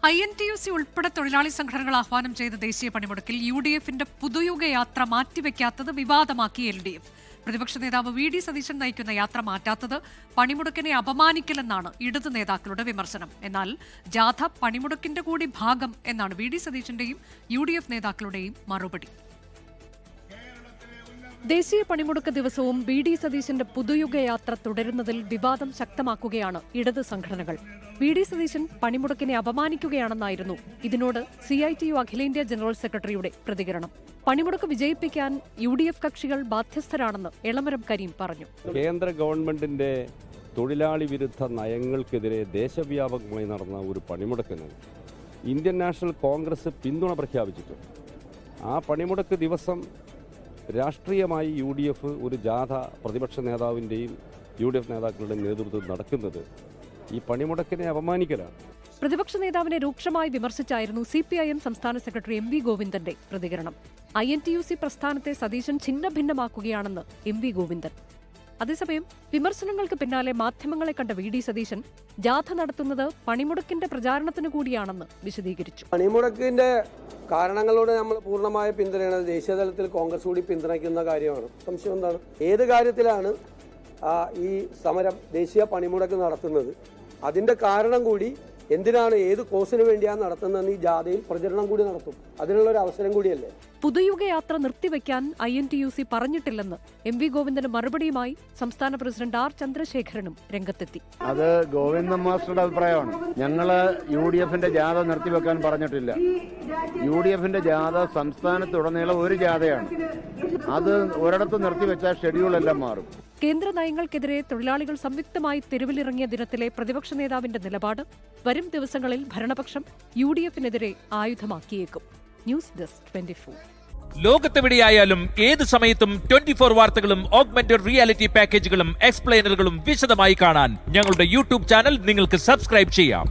INTUC ഉൾപ്പെടെ തൊഴിലാളി സംഘടനകൾ ആഹ്വാനം ചെയ്ത ദേശീയ പണിമുടക്കിൽ UDF-ന്റെ പുതുയുഗ യാത്ര മാറ്റിവെക്കാത്തത് വിവാദമാക്കി LDF. പ്രതിപക്ഷ നേതാവ് VD സതീശൻ നയിക്കുന്ന യാത്ര മാറ്റാത്തത് പണിമുടക്കിനെ അപമാനിക്കലെന്നാണ് ഇടതു നേതാക്കളുടെ വിമർശനം. എന്നാൽ ജാഥ പണിമുടക്കിന്റെ കൂടി ഭാഗം എന്നാണ് VD സതീശന്റെയും UDF നേതാക്കളുടെയും മറുപടി. ദേശീയ പണിമുടക്ക് ദിവസവും VD സതീശന്റെ പുതുയുഗ യാത്ര തുടരുന്നതിൽ വിവാദം ശക്തമാക്കുകയാണ് ഇടത് സംഘടനകൾ. VD സതീശൻ പണിമുടക്കിനെ അപമാനിക്കുകയാണെന്നായിരുന്നു ഇതിനോട് CITU അഖിലേന്ത്യാ ജനറൽ സെക്രട്ടറിയുടെ പ്രതികരണം. പണിമുടക്ക് വിജയിപ്പിക്കാൻ UDF കക്ഷികൾ ബാധ്യസ്ഥരാണെന്ന് എളമരം കരീം പറഞ്ഞു. കേന്ദ്ര ഗവൺമെന്റിന്റെ തൊഴിലാളി വിരുദ്ധ നയങ്ങൾക്കെതിരെ ദേശവ്യാപകമായി നടന്ന ഒരു പണിമുടക്കിന് ഇന്ത്യൻ നാഷണൽ കോൺഗ്രസ് പിന്തുണ പ്രഖ്യാപിച്ചിട്ടുണ്ട്. ആ പണിമുടക്ക് ദിവസം രാഷ്ട്രീയമായി UDF ഒരു ജാഥ പ്രതിപക്ഷ നേതാവിൻ്റെയും UDF നേതാക്കളുടെയും നേതൃത്വത്തിൽ നടക്കുന്നത് ഈ പണിമുടക്കിനെ അപമാനിക്കലാണ്. പ്രതിപക്ഷ നേതാവിനെ രൂക്ഷമായി വിമർശിച്ചായിരുന്നു CPIM സംസ്ഥാന സെക്രട്ടറി MV ഗോവിന്ദന്റെ പ്രതികരണം. INTUC പ്രസ്ഥാനത്തെ സതീശൻ ഛിന്നഭിന്നമാക്കുകയാണെന്ന് MV ഗോവിന്ദൻ. അതേസമയം വിമർശനങ്ങൾക്ക് പിന്നാലെ മാധ്യമങ്ങളെ കണ്ട VD സതീശൻ ജാഥ നടത്തുന്നത് പണിമുടക്കിന്റെ പ്രചാരണത്തിന് കൂടിയാണെന്ന് വിശദീകരിച്ചു. പണിമുടക്കിന്റെ കാരണങ്ങളോട് നമ്മൾ പൂർണ്ണമായ പിന്തുണയാണ്. ദേശീയതലത്തിൽ കോൺഗ്രസ് കൂടി പിന്തുണയ്ക്കുന്ന കാര്യമാണ്. സംശയം എന്താണ്? ഏത് കാര്യത്തിലാണ് ഈ സമരം ദേശീയ പണിമുടക്ക് നടത്തുന്നത്, അതിന്റെ കാരണം കൂടി എന്തിനാണ്, ഏത് കോസിന് വേണ്ടിയാണ് നടത്തുന്നതെന്ന് ഈ ജാഥയിൽ പ്രചരണം കൂടി നടത്തും. അതിനുള്ള ഒരു അവസരം കൂടിയല്ലേ. പുതുയുഗ യാത്ര നിർത്തിവെക്കാൻ INTUC പറഞ്ഞിട്ടില്ലെന്ന് MV ഗോവിന്ദന് മറുപടിയുമായി സംസ്ഥാന പ്രസിഡന്റ് R ചന്ദ്രശേഖരനും രംഗത്തെത്തി. അത് ഗോവിന്ദൻ മാസ്റ്ററുടെ അഭിപ്രായമാണ്. ഞങ്ങള് UDF-ന്റെ ജാഥ നിർത്തിവെക്കാൻ പറഞ്ഞിട്ടില്ല. UDF-ന്റെ ജാഥ സംസ്ഥാനത്തുടനീളം ഒരു ജാഥയാണ്. അത് ഒരിടത്ത് നിർത്തിവെച്ചാൽ ഷെഡ്യൂളെല്ലാം മാറും. കേന്ദ്ര നയങ്ങൾക്കെതിരെ തൊഴിലാളികൾ സംയുക്തമായി തെരുവിലിറങ്ങിയ ദിനത്തിലെ പ്രതിപക്ഷ നേതാവിന്റെ നിലപാട് വരും ദിവസങ്ങളിൽ ഭരണപക്ഷം UDF-നെതിരെ ആയുധമാക്കിയേക്കും. News desk 24. ലോകത്തെവിടെയായാലും ഏത് സമയത്തും 24 വാർത്തകളും ഓഗ്മെന്റഡ് റിയാലിറ്റി പാക്കേജുകളും എക്സ്പ്ലെയിനറുകളും വിശദമായി കാണാൻ ഞങ്ങളുടെ YouTube ചാനൽ നിങ്ങൾക്ക് സബ്സ്ക്രൈബ് ചെയ്യാം.